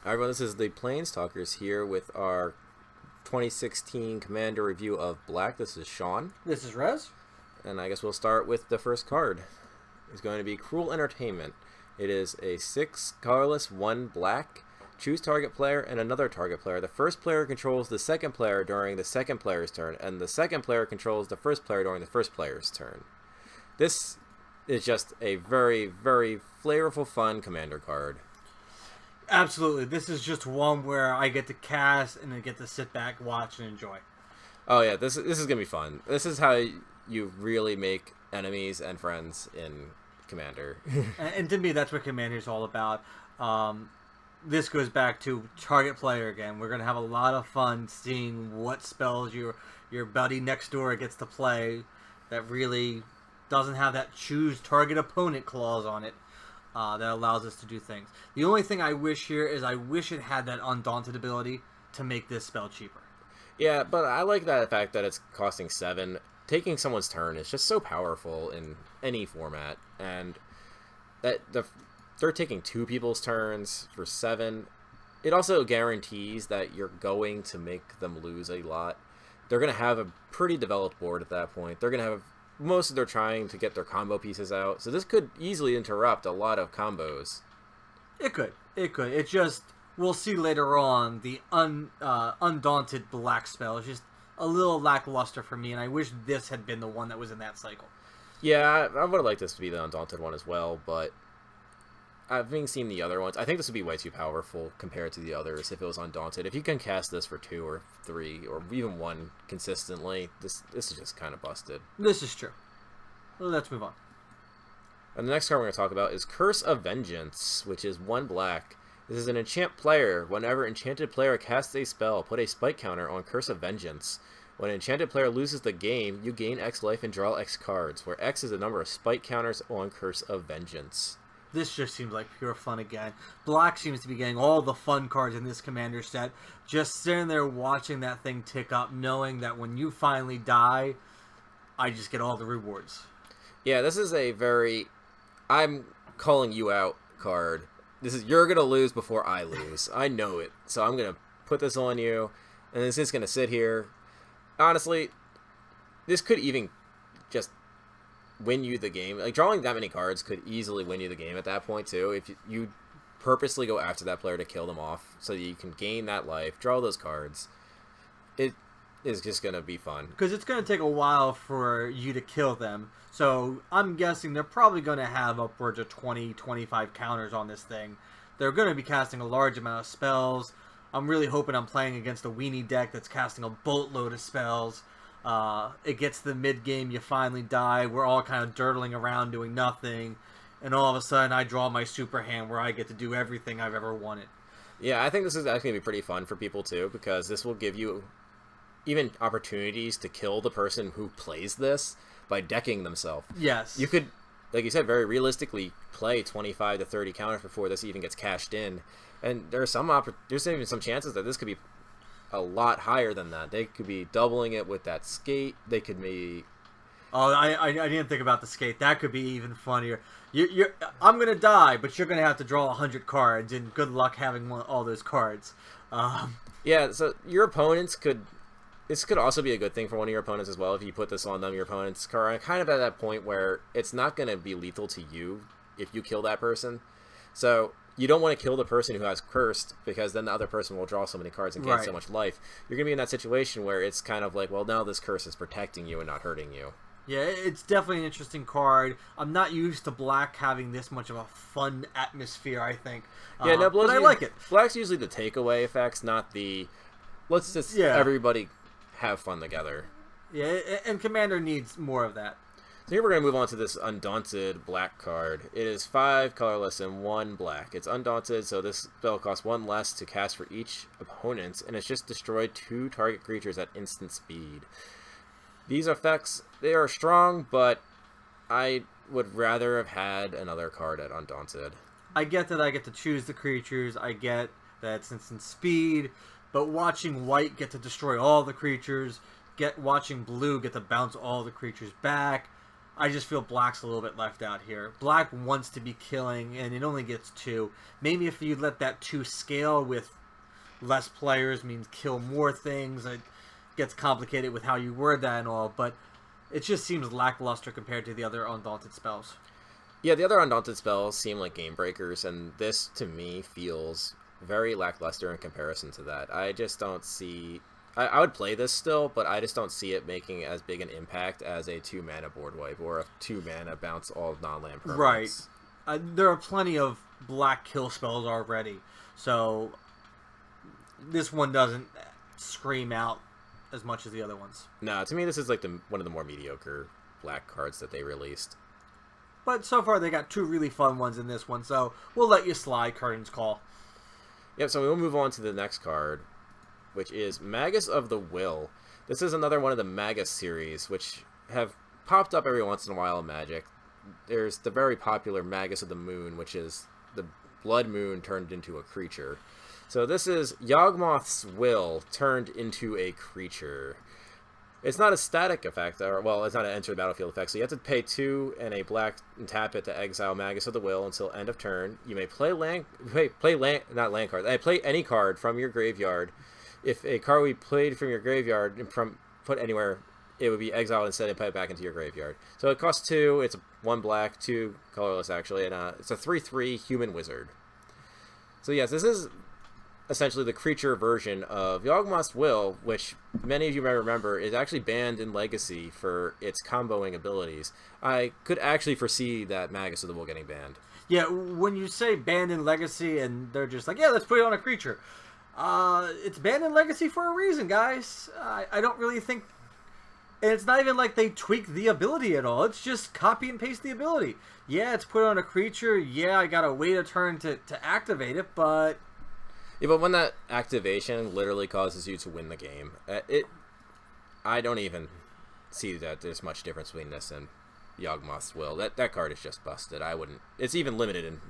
Hi everyone, this is the PlanesTalkers here with our 2016 Commander review of Black. This is Sean. This is Rez. And I guess we'll start with the first card. It's going to be Cruel Entertainment. It is a 6 colorless, 1 black. Choose target player and another target player. The first player controls the second player during the second player's turn, and the second player controls the first player during the first player's turn. This is just a very, very flavorful, fun Commander card. Absolutely. This is just one where I get to cast and I get to sit back, watch, and enjoy. Oh yeah, this is going to be fun. This is how you really make enemies and friends in Commander. and to me, that's what Commander is all about. This goes back to target player again. We're going to have a lot of fun seeing what spells your buddy next door gets to play that really doesn't have that choose target opponent clause on it. That allows us to do things. The only thing I wish here is I wish it had that Undaunted ability to make this spell cheaper. Yeah, but I like that fact that it's costing 7. Taking someone's turn is just so powerful in any format, and that they're taking 2 people's turns for 7. It also guarantees that you're going to make them lose a lot. They're going to have a pretty developed board at that point. They're going to have most of their trying to get their combo pieces out, so this could easily interrupt a lot of combos. It could. It just, we'll see later on, the Undaunted Black spell is just a little lackluster for me, and I wish this had been the one that was in that cycle. Yeah, I would have liked this to be the Undaunted one as well, but having seen the other ones, I think this would be way too powerful compared to the others if it was Undaunted. If you can cast this for 2 or 3 or even 1 consistently, this is just kind of busted. This is true. Well, let's move on. And the next card we're going to talk about is Curse of Vengeance, which is 1 black. This is an enchant player. Whenever enchanted player casts a spell, put a spike counter on Curse of Vengeance. When an enchanted player loses the game, you gain X life and draw X cards, where X is the number of spike counters on Curse of Vengeance. This just seems like pure fun again. Black seems to be getting all the fun cards in this Commander set. Just sitting there watching that thing tick up, knowing that when you finally die, I just get all the rewards. Yeah, this is a very I'm calling you out card. This is you're going to lose before I lose. I know it. So I'm going to put this on you, and this is going to sit here. Honestly, this could even just win you the game. Like, drawing that many cards could easily win you the game at that point too, if you purposely go after that player to kill them off so that you can gain that life, draw those cards. It is just going to be fun. Because it's going to take a while for you to kill them. So I'm guessing they're probably going to have upwards of 20, 25 counters on this thing. They're going to be casting a large amount of spells. I'm really hoping I'm playing against a weenie deck that's casting a boatload of spells. It gets to the mid-game, you finally die, we're all kind of dirtling around doing nothing, and all of a sudden I draw my super hand where I get to do everything I've ever wanted. Yeah, I think this is actually going to be pretty fun for people too, because this will give you even opportunities to kill the person who plays this by decking themselves. Yes. You could, like you said, very realistically play 25 to 30 counters before this even gets cashed in, and there's even some chances that this could be a lot higher than that. They could be doubling it with that skate. They could be... Oh, I didn't think about the skate. That could be even funnier. I'm going to die, but you're going to have to draw 100 cards, and good luck having all those cards. Yeah, so your opponents could... This could also be a good thing for one of your opponents as well. If you put this on them, your opponents are kind of at that point where it's not going to be lethal to you if you kill that person. So you don't want to kill the person who has cursed, because then the other person will draw so many cards and gain so much life. You're going to be in that situation where it's kind of like, well, now this curse is protecting you and not hurting you. Yeah, it's definitely an interesting card. I'm not used to Black having this much of a fun atmosphere, I think. Yeah, no, but I like it. Black's usually the takeaway effects, not the let's just everybody have fun together. Yeah, and Commander needs more of that. So here we're going to move on to this Undaunted Black card. It is 5 colorless and 1 black. It's Undaunted, so this spell costs 1 less to cast for each opponent, and it's just destroyed 2 target creatures at instant speed. These effects, they are strong, but I would rather have had another card at Undaunted. I get that I get to choose the creatures, I get that it's instant speed, but watching white get to destroy all the creatures, watching blue get to bounce all the creatures back, I just feel Black's a little bit left out here. Black wants to be killing, and it only gets 2. Maybe if you let that 2 scale with less players means kill more things. It gets complicated with how you word that and all, but it just seems lackluster compared to the other Undaunted spells. Yeah, the other Undaunted spells seem like game breakers, and this, to me, feels very lackluster in comparison to that. I just don't see... I would play this still, but I just don't see it making as big an impact as a 2-mana board wipe or a 2-mana bounce all non-land permanents. Right. There are plenty of black kill spells already, so this one doesn't scream out as much as the other ones. No, to me this is like one of the more mediocre black cards that they released. But so far they got 2 really fun ones in this one, so we'll let you slide, Curtain's Call. Yep, so we'll move on to the next card, which is Magus of the Will. This is another one of the Magus series, which have popped up every once in a while in Magic. There's the very popular Magus of the Moon, which is the Blood Moon turned into a creature. So this is Yawgmoth's Will turned into a creature. It's not a static effect, or well, it's not an enter the battlefield effect, so you have to pay 2 and a black and tap it to exile Magus of the Will until end of turn. You may play not land cards. I play any card from your graveyard. If a card we played from your graveyard and put anywhere, it would be exiled instead and put it back into your graveyard. So it costs 2, it's 1 black, 2 colorless actually, and it's a 3/3 human wizard. So yes, this is essentially the creature version of Yawgmoth's Will, which many of you may remember is actually banned in Legacy for its comboing abilities. I could actually foresee that Magus of the Will getting banned. Yeah, when you say banned in Legacy and they're just like, yeah, let's put it on a creature. It's banned in Legacy for a reason, guys. I don't really think... And it's not even like they tweak the ability at all. It's just copy and paste the ability. Yeah, it's put on a creature. Yeah, I gotta wait a turn to activate it, but... Yeah, but when that activation literally causes you to win the game, I don't even see that there's much difference between this and Yawgmoth's Will. That card is just busted. I wouldn't... It's even limited in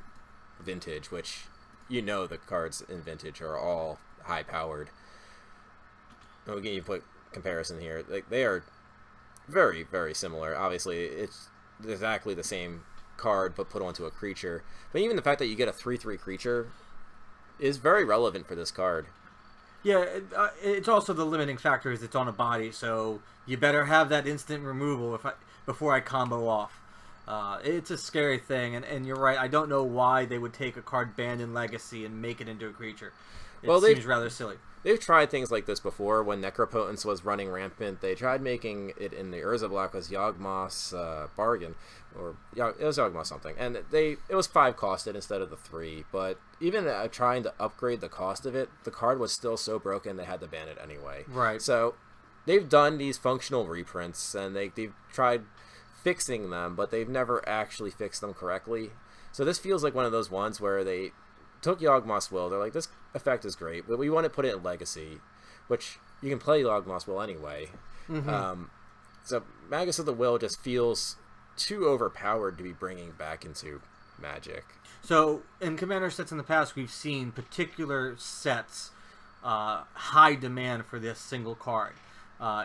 Vintage, which... You know the cards in Vintage are all high-powered. I'll give you a quick comparison here. Like they are very, very similar. Obviously, it's exactly the same card, but put onto a creature. But even the fact that you get a 3/3 creature is very relevant for this card. Yeah, it's also the limiting factor is it's on a body, so you better have that instant removal before I combo off. It's a scary thing, and you're right. I don't know why they would take a card banned in Legacy and make it into a creature. It seems rather silly. They've tried things like this before. When Necropotence was running rampant, they tried making it in the Urza block as Yawgmoth's Bargain, or it was Yawgmoth something, and it was 5 costed instead of the 3. But even trying to upgrade the cost of it, the card was still so broken they had to ban it anyway. Right. So they've done these functional reprints, and they've tried fixing them, but they've never actually fixed them correctly. So this feels like one of those ones where they took Yawgmoth's Will. They're like, this effect is great, but we want to put it in Legacy, which you can play Yawgmoth's Will anyway. Mm-hmm. So Magus of the Will just feels too overpowered to be bringing back into Magic. So in Commander sets in the past, we've seen particular sets high demand for this single card.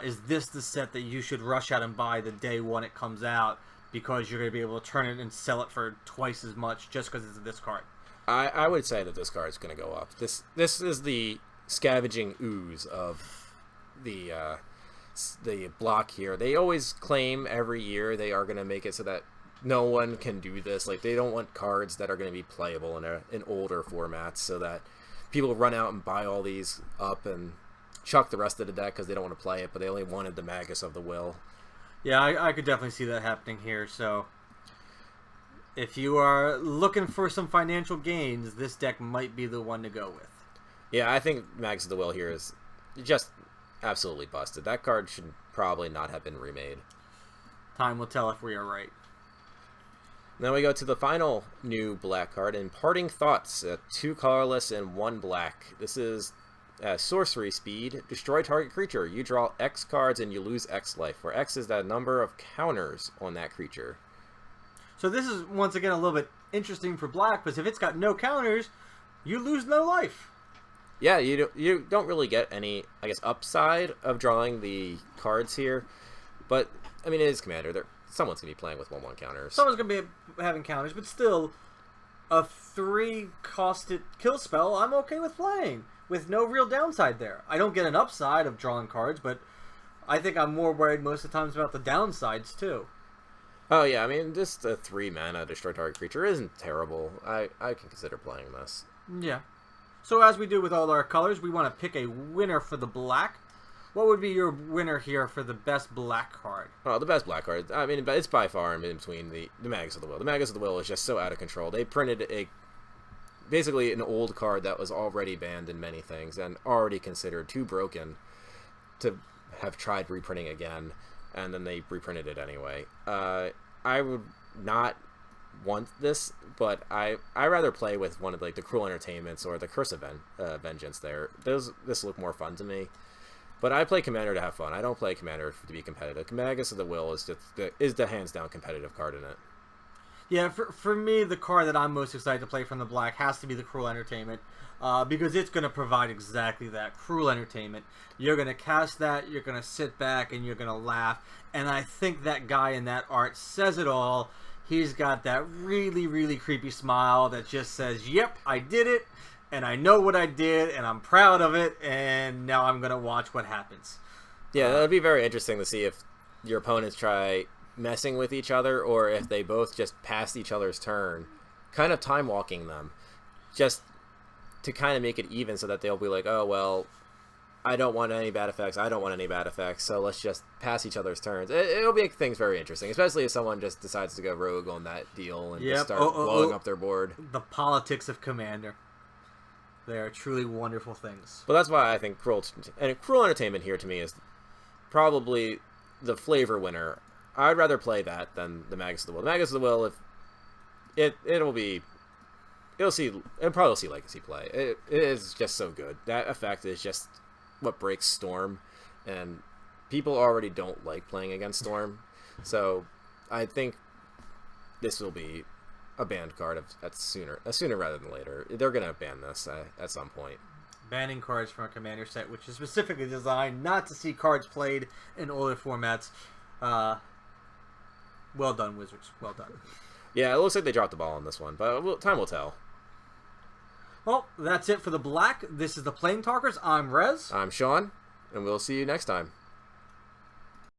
Is this the set that you should rush out and buy the day one it comes out because you're going to be able to turn it and sell it for twice as much just because it's this card? I would say that this card is going to go up. This is the scavenging ooze of the block here. They always claim every year they are going to make it so that no one can do this. Like they don't want cards that are going to be playable in older formats, so that people run out and buy all these up and chuck the rest of the deck because they don't want to play it, but they only wanted the Magus of the Will. Yeah, I could definitely see that happening here. So if you are looking for some financial gains, this deck might be the one to go with. Yeah, I think Magus of the Will here is just absolutely busted. That card should probably not have been remade. Time will tell if we are right. Then we go to the final new black card, Imparting Thoughts, 2 colorless and 1 black. This is sorcery speed, destroy target creature. You draw X cards and you lose X life, where X is the number of counters on that creature. So this is, once again, a little bit interesting for black, because if it's got no counters, you lose no life. Yeah, you don't really get any, I guess, upside of drawing the cards here. But, I mean, it is Commander. someone's gonna be playing with 1/1 counters. Someone's going to be having counters, but still, a 3-costed kill spell, I'm okay with playing, with no real downside there. I don't get an upside of drawing cards, but I think I'm more worried most of the times about the downsides, too. Oh, yeah, I mean, just a 3-mana destroy target creature isn't terrible. I can consider playing this. Yeah. So as we do with all our colors, we want to pick a winner for the black. What would be your winner here for the best black card? Oh, the best black card. I mean, it's by far in between the Magus of the Will. The Magus of the Will is just so out of control. They printed basically an old card that was already banned in many things and already considered too broken to have tried reprinting again, and then they reprinted it anyway. I would not want this, but I rather play with one of like the Cruel Entertainments or the Curse of Vengeance. This look more fun to me. But I play Commander to have fun. I don't play Commander to be competitive. Magus of the Will is the hands down competitive card in it. Yeah, for me, the card that I'm most excited to play from the black has to be the Cruel Entertainment, because it's going to provide exactly that, Cruel Entertainment. You're going to cast that, you're going to sit back, and you're going to laugh. And I think that guy in that art says it all. He's got that really, really creepy smile that just says, yep, I did it. And I know what I did, and I'm proud of it, and now I'm going to watch what happens. Yeah, that would be very interesting to see if your opponents try messing with each other, or if they both just pass each other's turn, kind of time-walking them, just to kind of make it even so that they'll be like, oh, well, I don't want any bad effects, I don't want any bad effects, so let's just pass each other's turns. It'll make things very interesting, especially if someone just decides to go rogue on that deal and just start blowing up their board. The politics of Commander. They are truly wonderful things. But that's why I think Cruel Entertainment here to me is probably the flavor winner. I'd rather play that than the Magus of the Will. The Magus of the Will, it'll probably see Legacy play. It is just so good. That effect is just what breaks Storm, and people already don't like playing against Storm. So I think this will be a banned card sooner rather than later. They're gonna ban this at some point. Banning cards from a Commander set, which is specifically designed not to see cards played in older formats. Well done, Wizards. Well done. Yeah, it looks like they dropped the ball on this one, but time will tell. Well, that's it for the black. This is the PlanesTalkers. I'm Rez. I'm Sean, and we'll see you next time.